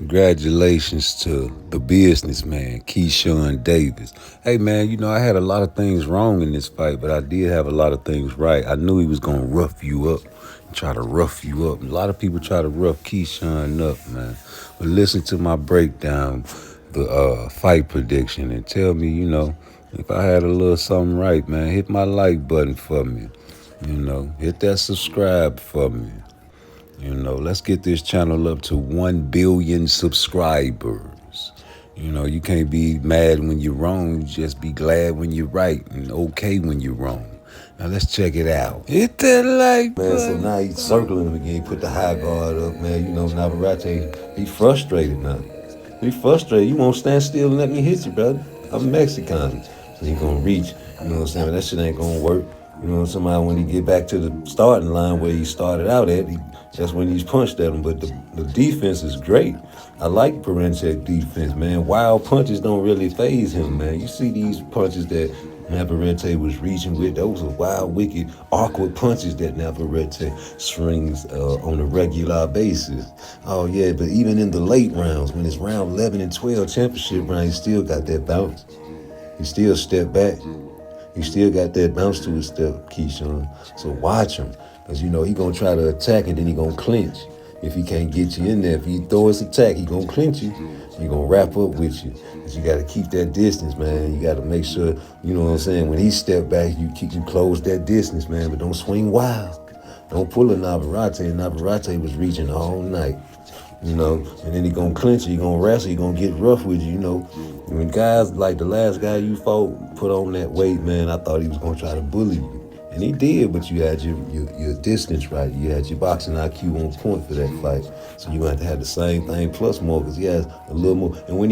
Congratulations to the businessman, Keyshawn Davis. Hey man, I had a lot of things wrong in this fight, but I did have a lot of things right. I knew he was gonna rough you up, try to rough you up. A lot of people try to rough Keyshawn up, man. But listen to my breakdown, the fight prediction, and tell me, if I had a little something right, man. Hit my like button for me. Hit that subscribe for me. Let's get this channel up to 1 billion subscribers. You can't be mad when you're wrong. You just be glad when you're right and okay when you're wrong. Now let's check it out. Hit that like Man, button. so now he's circling him again. He put the high guard up, man. Navarrete, he frustrated now. He frustrated. You won't stand still and let me hit you, brother. I'm Mexican. So he gonna reach. You know what I'm saying? But that shit ain't gonna work. Somebody when he get back to the starting line where he started out at, that's when he's punched at him. But the defense is great. I like Parenchek defense, man. Wild punches don't really phase him, man. You see these punches that Navarrete was reaching with, those are wild, wicked, awkward punches that Navarrete swings on a regular basis. Oh yeah, but even in the late rounds, when it's round 11 and 12 championship round, he still got that bounce. He still step back. He still got that bounce to his step, Keyshawn. So watch him. Because, he going to try to attack and then he going to clinch. If he can't get you in there, if he throw his attack, he going to clinch you. He going to wrap up with you. But you got to keep that distance, man. You got to make sure, you know what I'm saying, when he step back, you close that distance, man. But don't swing wild. Don't pull a Navarrete. Navarrete was reaching all night. And then he gonna clinch you, he gonna wrestle, he gonna get rough with you, When guys like the last guy you fought put on that weight, man, I thought he was gonna try to bully you. And he did, but you had your distance right. You had your boxing IQ on point for that fight. So you have to have the same thing plus more, because he has a little more. And when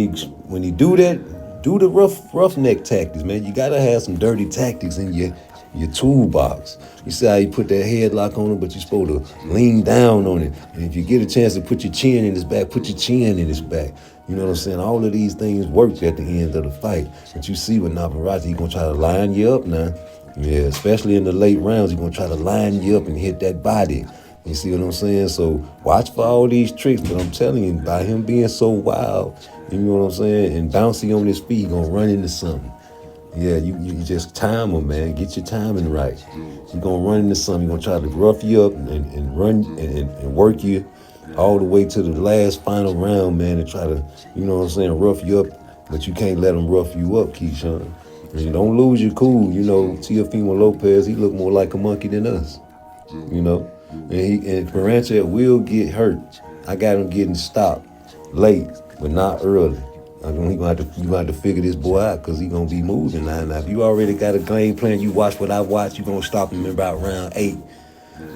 he do that, do the roughneck tactics, man. You gotta have some dirty tactics in your toolbox. You see how you put that headlock on him, but you're supposed to lean down on it. And if you get a chance to put your chin in his back, put your chin in his back. You know what I'm saying? All of these things work at the end of the fight. But you see with Navarrete, he's going to try to line you up now. Yeah, especially in the late rounds, he's going to try to line you up and hit that body. You see what I'm saying? So watch for all these tricks. But I'm telling you, by him being so wild, you know what I'm saying, and bouncy on his feet, he's going to run into something. Yeah, you just time him, man. Get your timing right. You're going to run into something. You're going to try to rough you up and run and work you all the way to the last final round, man, and try to, you know what I'm saying, rough you up. But you can't let him rough you up, Keyshawn. And you don't lose your cool. Teofimo Lopez, he look more like a monkey than us, And Parancha will get hurt. I got him getting stopped late, but not early. I mean, you gonna have to figure this boy out, because he gonna be moving now. Now, if you already got a game plan, you watch what I watch, you gonna stop him in about round 8.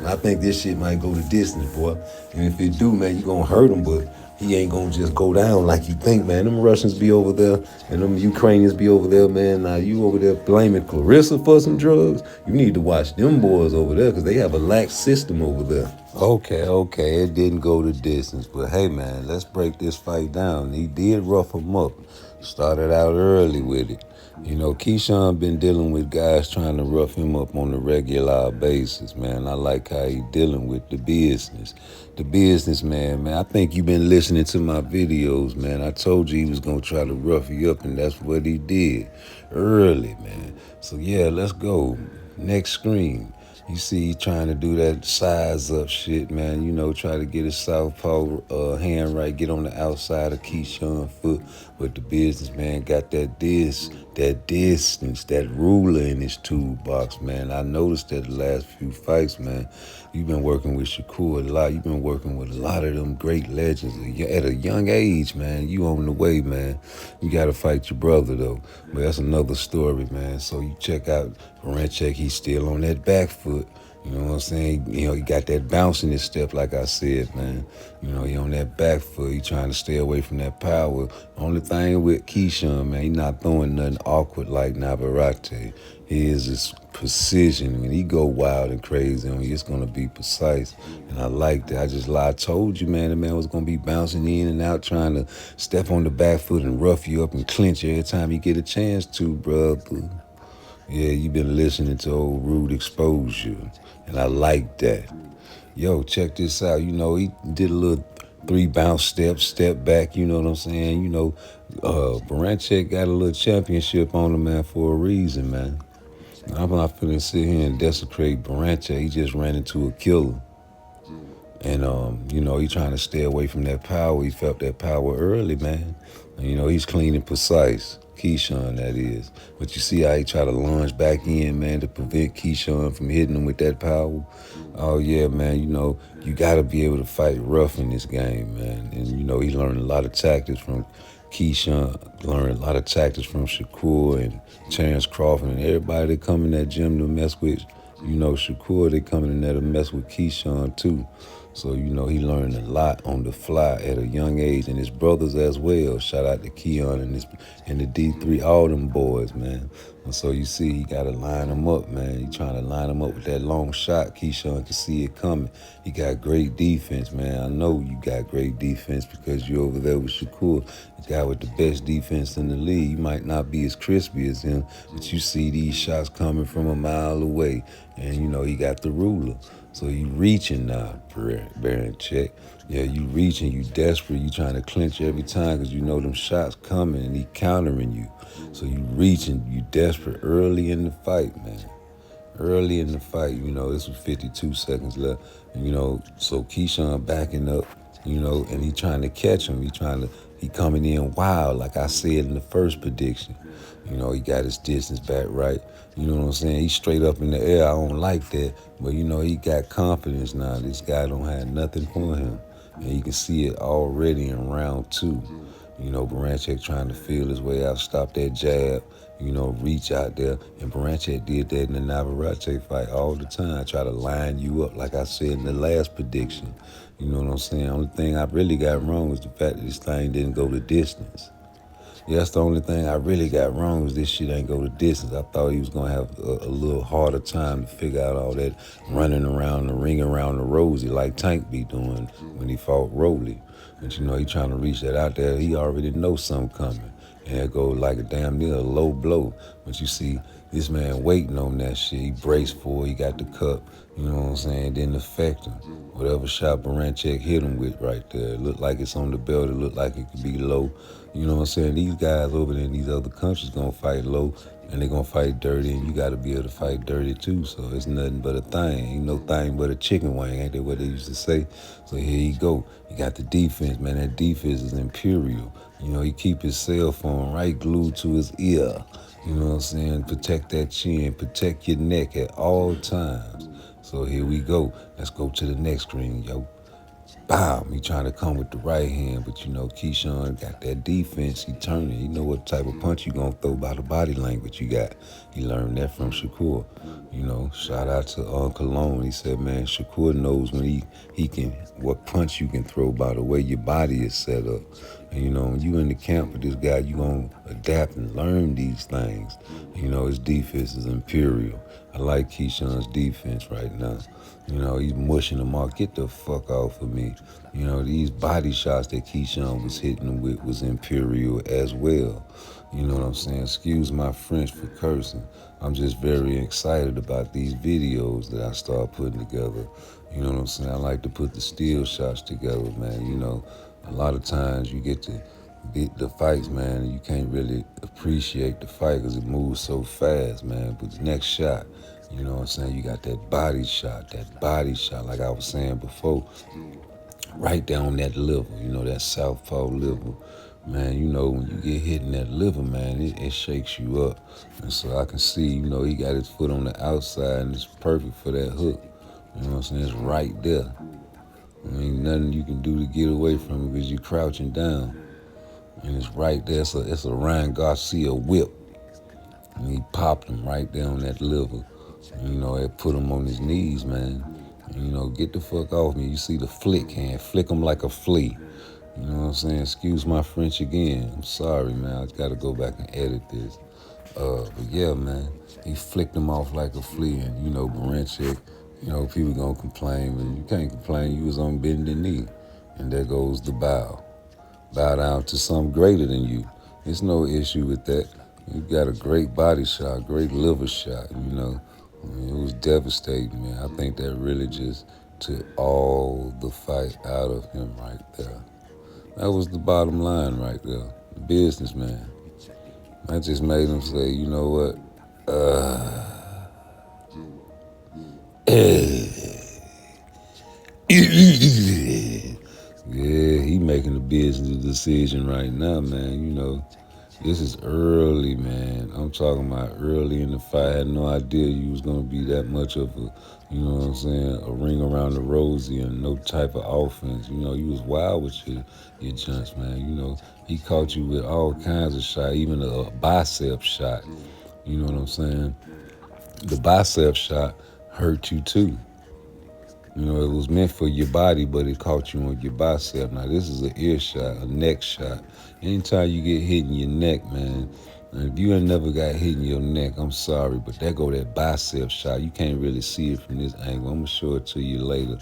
I think this shit might go the distance, boy. And if it do, man, you gonna hurt him, but he ain't gonna just go down like you think, man. Them Russians be over there, and them Ukrainians be over there, man. Now you over there blaming Clarissa for some drugs. You need to watch them boys over there, because they have a lax system over there. Okay, it didn't go the distance, but hey man, let's break this fight down. He did rough him up. Started out early with it. Keyshawn been dealing with guys trying to rough him up on a regular basis, man. I like how he dealing with the business. The businessman, man. I think you've been listening to my videos, man. I told you he was gonna try to rough you up, and that's what he did early, man. So yeah, let's go. Next screen. You see he trying to do that size up shit, man. Try to get his southpaw hand right, get on the outside of Keyshawn's foot. But the businessman got that distance, that ruler in his toolbox, man. I noticed that the last few fights, man. You've been working with Shakur a lot. You've been working with a lot of them great legends at a young age, man. You on the way, man. You got to fight your brother, though. But that's another story, man. So you check out Parenchek. He's still on that back foot. You know what I'm saying? He got that bounce in his step, like I said, man. He on that back foot. He trying to stay away from that power. Only thing with Keyshawn, man, he not throwing nothing awkward like Navarrete. His precision. When he go wild and crazy on you, it's going to be precise. And I like that. I told you, man, the man was going to be bouncing in and out, trying to step on the back foot and rough you up and clinch you every time you get a chance to, brother. Yeah, you've been listening to old Rude Exposure, and I like that. Yo, check this out. He did a little Three bounce steps, step back, you know what I'm saying? Baranchek got a little championship on him, man, for a reason, man. I'm not finna sit here and desecrate Baranchek. He just ran into a killer. And he trying to stay away from that power. He felt that power early, man. And, he's clean and precise. Keyshawn, that is. But you see how he try to lunge back in, man, to prevent Keyshawn from hitting him with that power. Oh yeah, man. You gotta be able to fight rough in this game, man. And he learned a lot of tactics from Keyshawn, learned a lot of tactics from Shakur and Terrence Crawford and everybody that come in that gym to mess with. Shakur, they coming in there to mess with Keyshawn too. So, he learned a lot on the fly at a young age, and his brothers as well. Shout out to Keon and the D3, all them boys, man. And so you see, he got to line them up, man. He trying to line them up with that long shot. Keyshawn can see it coming. He got great defense, man. I know you got great defense because you're over there with Shakur, the guy with the best defense in the league. You might not be as crispy as him, but you see these shots coming from a mile away, and, he got the ruler. So you reaching now, Baranchek. Yeah, you reaching, you desperate, you trying to clinch every time because you know them shots coming and he countering you. So you reaching, you desperate early in the fight, man. Early in the fight, this was 52 seconds left. And, so Keyshawn backing up, and he trying to catch him. He coming in wild, like I said in the first prediction. He got his distance back right. You know what I'm saying? He's straight up in the air. I don't like that. But, he got confidence now. This guy don't have nothing for him. And you can see it already in round 2. Baranchek trying to feel his way out, stop that jab, reach out there. And Baranchek did that in the Navarrete fight all the time. Try to line you up, like I said in the last prediction. You know what I'm saying? Only thing I really got wrong was the fact that this thing didn't go the distance. Yeah, that's the only thing I really got wrong was this shit ain't go the distance. I thought he was going to have a little harder time to figure out all that running around the ring around the rosy like Tank be doing when he fought Rolly. But, he trying to reach that out there. He already knows something coming. And it go like a damn near a low blow. But you see, this man waiting on that shit. He braced for it. He got the cup. You know what I'm saying? It didn't affect him. Whatever shot Baranchek hit him with right there, it looked like it's on the belt. It looked like it could be low. You know what I'm saying? These guys over there in these other countries gonna fight low and they gonna fight dirty, and you gotta be able to fight dirty too. So it's nothing but a thing. Ain't no thing but a chicken wing, ain't that what they used to say? So here you go. You got the defense, man. That defense is imperial. He keep his cell phone right glued to his ear. You know what I'm saying? Protect that chin, protect your neck at all times. So here we go. Let's go to the next screen, yo. Bam, he trying to come with the right hand, but Keyshawn got that defense. He turning. He know what type of punch you gonna throw by the body language you got. He learned that from Shakur. Shout out to Uncle Lone. He said, man, Shakur knows when he can what punch you can throw by the way your body is set up. And when you in the camp with this guy, you gonna adapt and learn these things. His defense is imperial. I like Keyshawn's defense right now. He's mushing them off. Get the fuck off of me. These body shots that Keyshawn was hitting him with was imperial as well. You know what I'm saying? Excuse my French for cursing. I'm just very excited about these videos that I start putting together. You know what I'm saying? I like to put the steel shots together, man. A lot of times you get to beat the fights, man, and you can't really appreciate the fight because it moves so fast, man. But the next shot, you know what I'm saying? You got that body shot, like I was saying before, right down that liver, that southpaw liver. Man, when you get hit in that liver, man, it shakes you up. And so I can see, he got his foot on the outside and it's perfect for that hook. You know what I'm saying? It's right there. Nothing you can do to get away from it because you're crouching down. And it's right there. It's a Ryan Garcia whip. And he popped him right there on that liver. It put him on his knees, man. Get the fuck off me. You see the flick hand. Flick him like a flea. You know what I'm saying? Excuse my French again. I'm sorry, man. I got to go back and edit this. But yeah, man. He flicked him off like a flea. And, Baranchek, people gonna complain. But you can't complain. You was on bended knee. And there goes the bow. Bow down to something greater than you. There's no issue with that. You got a great body shot, great liver shot, It was devastating, man. I think that really just took all the fight out of him right there. That was the bottom line right there. The businessman. I just made him say, you know what? Yeah, he making a business decision right now, man. You know, this is early, man. I'm talking about early in the fight. I had no idea you was gonna be that much of a, you know what I'm saying, a ring around the rosy and no type of offense. You know, you was wild with your jumps, man. You know, he caught you with all kinds of shots, even a bicep shot. You know what I'm saying? The bicep shot hurt you too. You know, it was meant for your body, but it caught you on your bicep. Now, this is an ear shot, a neck shot. Anytime you get hit in your neck, man, and if you ain't never got hit in your neck, I'm sorry, but there go that bicep shot. You can't really see it from this angle. I'm going to show it to you later.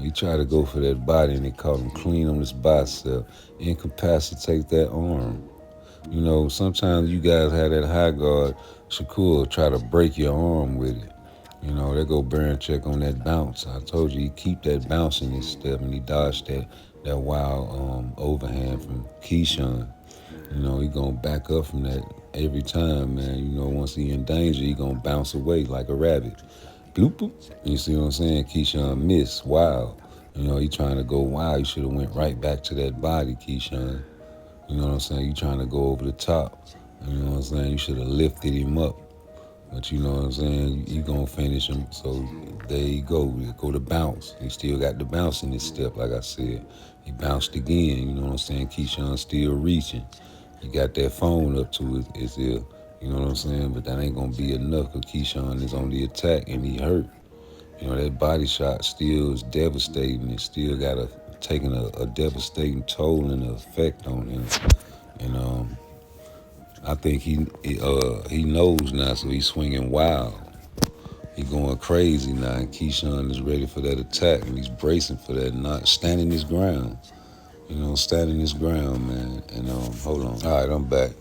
He tried to go for that body, and it caught him clean on his bicep, incapacitate that arm. You know, sometimes you guys have that high guard. Shakur try to break your arm with it. You know, they go Check on that bounce. I told you he keep that bounce in his step, and he dodged that wild overhand from Keyshawn. You know, he gonna back up from that every time, man. You know, once he in danger, he gonna bounce away like a rabbit. Bloop, bloop. You see what I'm saying? Keyshawn missed. Wow. You know, he trying to go wild. He should have went right back to that body, Keyshawn. You know what I'm saying? You trying to go over the top. You know what I'm saying? You should have lifted him up. But you know what I'm saying? You gonna finish him. So there you go. Go to bounce. He still got the bounce in his step, like I said. He bounced again. You know what I'm saying? Keyshawn still reaching. He got that phone up to his ear. You know what I'm saying? But that ain't gonna be enough because Keyshawn is on the attack and he hurt. You know, that body shot still is devastating. It still got taking a devastating toll and effect on him. And I think he knows now, so he's swinging wild. He going crazy now, and Keyshawn is ready for that attack, and he's bracing for that, not standing his ground. You know, standing his ground, man. And hold on. All right, I'm back.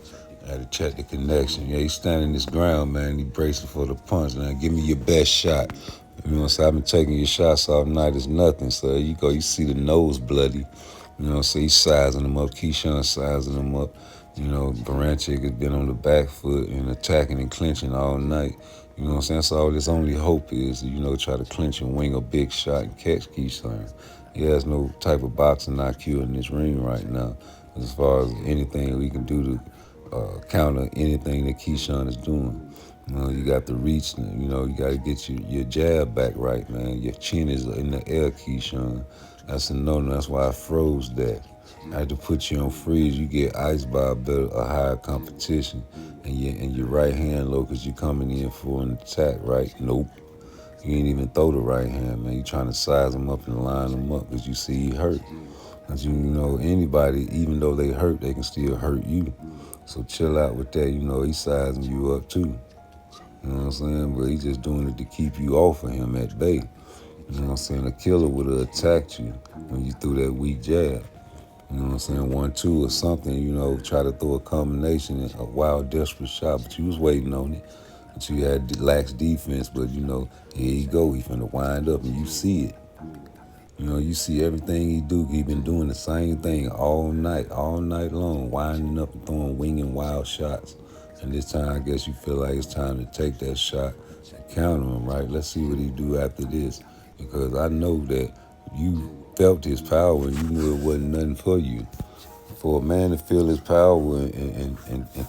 I had to check the connection. Yeah, he's standing his ground, man. He bracing for the punch. Now, give me your best shot. You know what I'm saying? I've been taking your shots all night. It's nothing. So there you go. You see the nose bloody. You know what I'm saying? He's sizing him up. Keyshawn sizing him up. You know, Baranchik has been on the back foot and attacking and clinching all night. You know what I'm saying? So all this only hope is, you know, try to clinch and wing a big shot and catch Keyshawn. He has no type of boxing IQ in this ring right now as far as anything we can do to counter anything that Keyshawn is doing. You know, you got the reach, you know, you got to get your jab back right, man. Your chin is in the air, Keyshawn. That's a no-no. That's why I froze that. I had to put you on freeze. You get iced by a higher competition. And your right hand low because you're coming in for an attack, right? Nope. You ain't even throw the right hand, man. You trying to size him up and line him up because you see he hurt. Because you know, anybody, even though they hurt, they can still hurt you. So chill out with that. You know, he's sizing you up too. You know what I'm saying? But he's just doing it to keep you off of him at bay. You know what I'm saying? A killer would have attacked you when you threw that weak jab. You know what I'm saying? 1-2 or something, you know, try to throw a combination, a wild, desperate shot, but you was waiting on it. But you had lax defense, but you know, here you go. He finna wind up and you see it. You know, you see everything he do. He been doing the same thing all night long, winding up and throwing winging wild shots. And this time, I guess you feel like it's time to take that shot and counter him, right? Let's see what he do after this. Because I know that you felt his power and you knew it wasn't nothing for you. For a man to feel his power and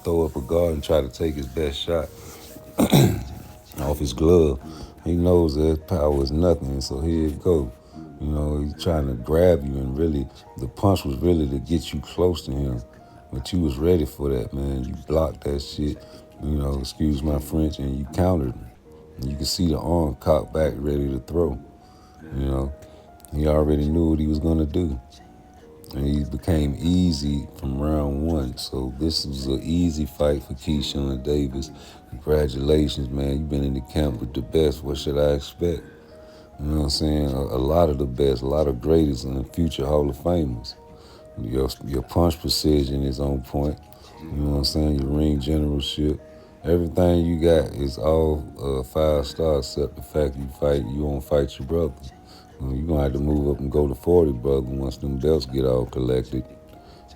throw up a guard and try to take his best shot off his glove, he knows that his power is nothing. So here it go. You know, he's trying to grab you, and really, the punch was really to get you close to him. But you was ready for that, man. You blocked that shit, you know, excuse my French, and you countered him. And you can see the arm cocked back, ready to throw. You know, he already knew what he was going to do. And he became easy from round one. So this was an easy fight for Keyshawn Davis. Congratulations, man. You've been in the camp with the best. What should I expect? You know what I'm saying? A lot of the best, a lot of greatest and future Hall of Famers. Your punch precision is on point. You know what I'm saying? Your ring generalship. Everything you got is all 5 stars except the fact you won't fight your brother. You're going to have to move up and go to 40, brother, once them belts get all collected.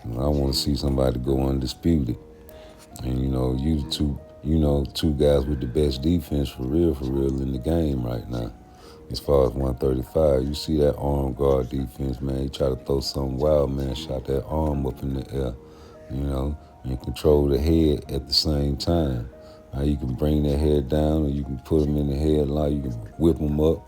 I want to see somebody go undisputed. And, you two, two guys with the best defense for real in the game right now. As far as 135, you see that arm guard defense, man. He try to throw something wild, man. Shot that arm up in the air, and control the head at the same time. Now you can bring that head down, or you can put him in the headlock. You can whip him up.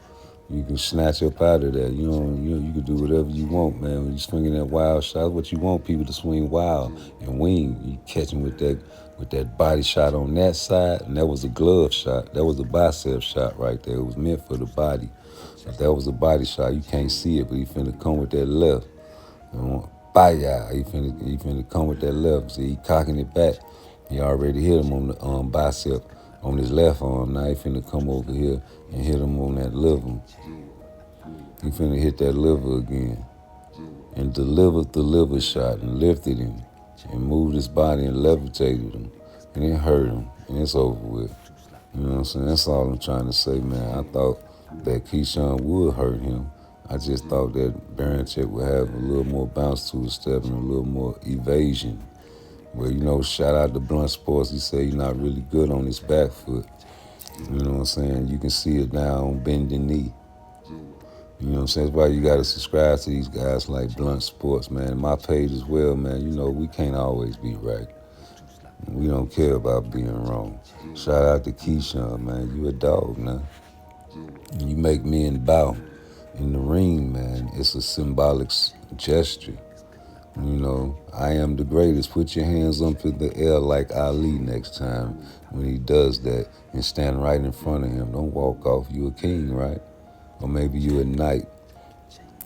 You can snatch up out of there. You can do whatever you want, man. When you swinging that wild shot, what you want people to swing wild and wing. You catch them with that body shot on that side, and that was a glove shot. That was a bicep shot right there. It was meant for the body. But that was a body shot. You can't see it, but he finna come with that left. Baya, he finna come with that left. See, he cocking it back. He already hit him on the bicep on his left arm. Now he finna come over here and hit him on that liver. He finna hit that liver again. And delivered the liver shot and lifted him and moved his body and levitated him. And it hurt him. And it's over with. You know what I'm saying? That's all I'm trying to say, man. I thought that Keyshawn would hurt him. I just thought that Baranchek would have a little more bounce to his step and a little more evasion. Well, shout out to Blunt Sports. He said he's not really good on his back foot. You know what I'm saying? You can see it now on bending knee. You know what I'm saying? That's why you got to subscribe to these guys like Blunt Sports, man. My page as well, man. We can't always be right. We don't care about being wrong. Shout out to Keyshawn, man. You a dog, man. You make men bow in the ring, man. It's a symbolic gesture. I am the greatest. Put your hands up in the air like Ali next time when he does that and stand right in front of him. Don't walk off. You a king, right? Or maybe you a knight.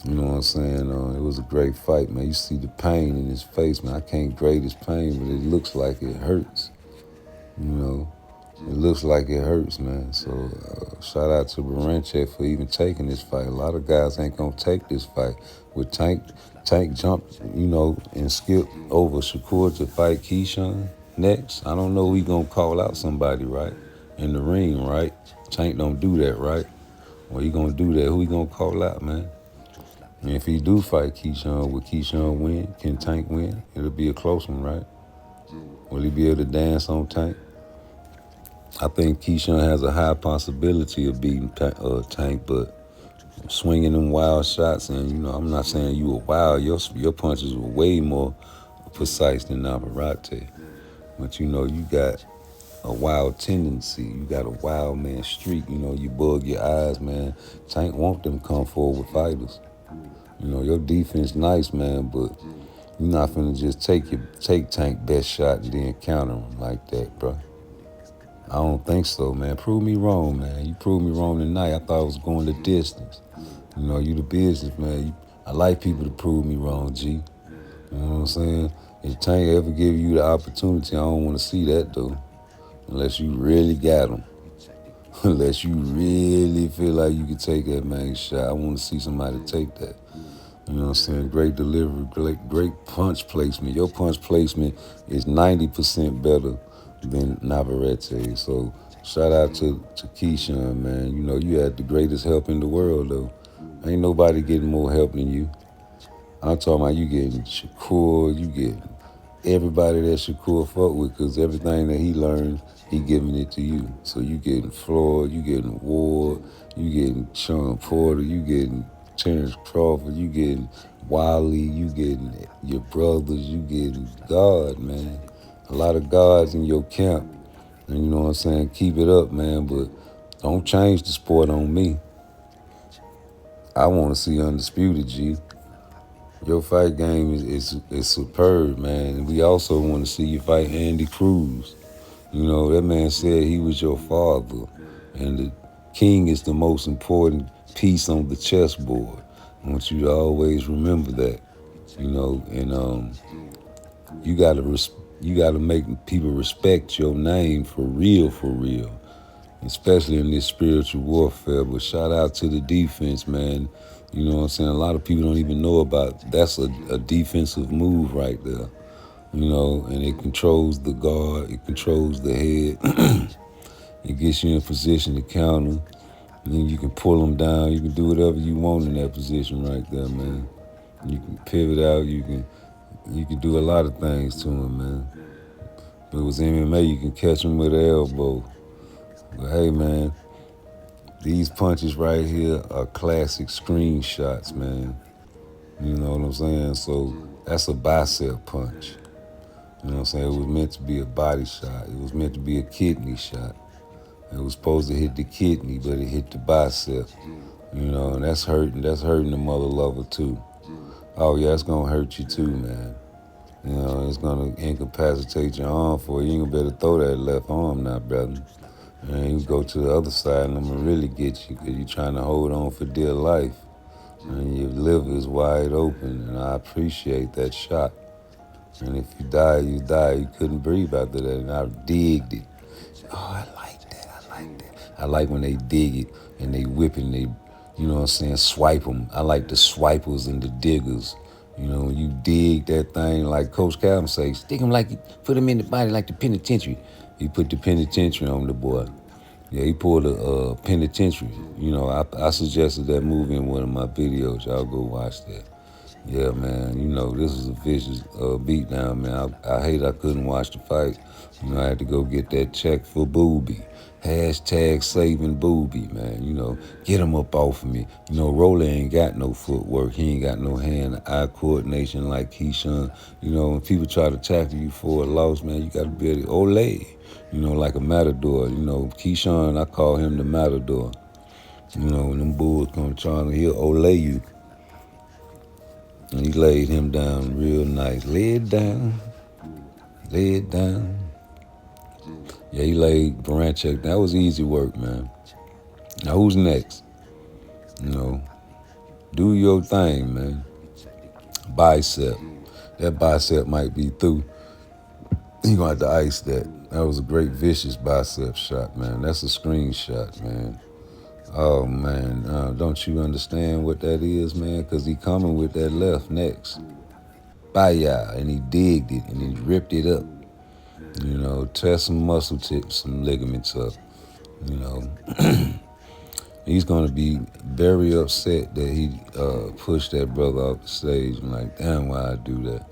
You know what I'm saying? It was a great fight, man. You see the pain in his face, man. I can't grade his pain, but it looks like it hurts. It looks like it hurts, man. So shout out to Baranchek for even taking this fight. A lot of guys ain't gonna take this fight. With Tank jumped, and skipped over Shakur to fight Keyshawn next. I don't know who he gonna call out somebody, right? In the ring, right? Tank don't do that, right? Well, he gonna do that. Who he gonna call out, man? And if he do fight Keyshawn, will Keyshawn win? Can Tank win? It'll be a close one, right? Will he be able to dance on Tank? I think Keyshawn has a high possibility of beating Tank, but swinging them wild shots, and I'm not saying you were wild. Your punches were way more precise than Navarrete, but you got a wild tendency. You got a wild man streak. You bug your eyes, man. Tank want them come forward fighters. Your defense nice, man, but you're not finna just take Tank best shot and then counter him like that, bro. I don't think so, man. Prove me wrong, man. You proved me wrong tonight. I thought I was going the distance. You the business, man. I like people to prove me wrong, G. You know what I'm saying? If Tank ever give you the opportunity, I don't want to see that, though. Unless you really got him. Unless you really feel like you can take that man's shot. I want to see somebody take that. You know what I'm saying? Great delivery, great punch placement. Your punch placement is 90% better than Navarrete. So shout out to Keyshawn, man. You had the greatest help in the world, though. Ain't nobody getting more help than you. I'm talking about you getting Shakur, you getting everybody that Shakur fuck with, because everything that he learned, he giving it to you. So you getting Floyd, you getting Ward, you getting Sean Porter, you getting Terrence Crawford, you getting Wiley, you getting your brothers, you getting God, man. A lot of gods in your camp. And you know what I'm saying? Keep it up, man, but don't change the sport on me. I want to see Undisputed, G. Your fight game is superb, man. And we also want to see you fight Andy Cruz. That man said he was your father. And the king is the most important piece on the chessboard. I want you to always remember that. And you gotta make people respect your name for real. Especially in this spiritual warfare. But shout out to the defense, man. You know what I'm saying? A lot of people don't even know about that's a defensive move right there. And it controls the guard, it controls the head. It gets you in position to counter. And you can pull them down. You can do whatever you want in that position right there, man. You can pivot out. You can do a lot of things to him, man. If it was MMA, you can catch him with an elbow. But hey, man, these punches right here are classic screenshots, man. You know what I'm saying? So that's a bicep punch. You know what I'm saying? It was meant to be a body shot. It was meant to be a kidney shot. It was supposed to hit the kidney, but it hit the bicep. You know, and that's hurting. That's hurting the mother lover too. Oh yeah, it's gonna hurt you too, man. You know, it's gonna incapacitate your arm for you. You ain't gonna better throw that left arm now, brother. And you go to the other side and I'm gonna really get you because you're trying to hold on for dear life. And your liver is wide open, and I appreciate that shot. And if you die, you die. You couldn't breathe after that, and I digged it. Oh, I like that. I like that. I like when they dig it and they whip it and they, you know what I'm saying, swipe them. I like the swipers and the diggers. You know, when you dig that thing, like Coach Calvin say, stick him like, put him in the body like the penitentiary. He put the penitentiary on the boy. Yeah, he pulled a penitentiary. You know, I suggested that movie in one of my videos. Y'all go watch that. Yeah, man, you know, this is a vicious beatdown, man. I hate I couldn't watch the fight. You know, I had to go get that check for Booby. Hashtag saving Booby, man. You know, get him up off of me. You know, Roller ain't got no footwork. He ain't got no hand-eye coordination like Keyshawn. You know, when people try to tackle you for a loss, man, you got to be able to Olay. You know, like a matador. You know, Keyshawn, I call him the matador. You know, when them bulls come trying to, he'll Olay you. And he laid him down real nice. Lay it down. Lay it down. Yeah, he laid Baranchek. That was easy work, man. Now, who's next? You know, do your thing, man. Bicep. That bicep might be through. You're going to have to ice that. That was a great vicious bicep shot, man. That's a screenshot, man. Oh, man. Don't you understand what that is, man? Because he coming with that left next. Baya. And he digged it and he ripped it up. You know, tear some muscle tips, some ligaments up. You know, he's going to be very upset that he pushed that brother off the stage. I'm like, damn, why I do that?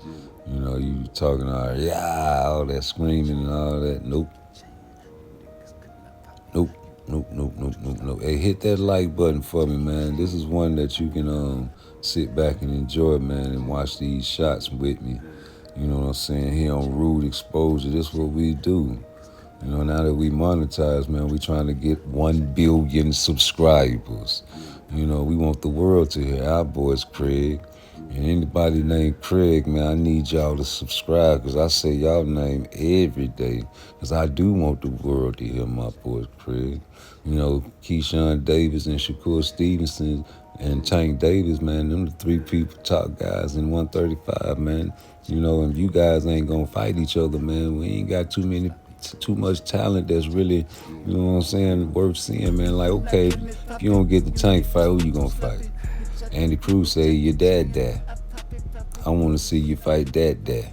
You know, you talking all that screaming and all that. Nope. Nope. Nope, nope, nope, nope, nope. Hey, hit that like button for me, man. This is one that you can sit back and enjoy, man, and watch these shots with me. You know what I'm saying? Here on Rude Exposure, this is what we do. You know, now that we monetize, man, we trying to get 1 billion subscribers. You know, we want the world to hear our voice, Craig. And anybody named Craig, man, I need y'all to subscribe because I say y'all name every day because I do want the world to hear my voice, Craig. You know, Keyshawn Davis and Shakur Stevenson and Tank Davis, man, them the 3 people, top guys in 135, man. You know, and you guys ain't going to fight each other, man. We ain't got too much talent that's really, you know what I'm saying, worth seeing, man. Like, okay, if you don't get the Tank fight, who you going to fight? Andy Cruz say, your dad. I want to see you fight that.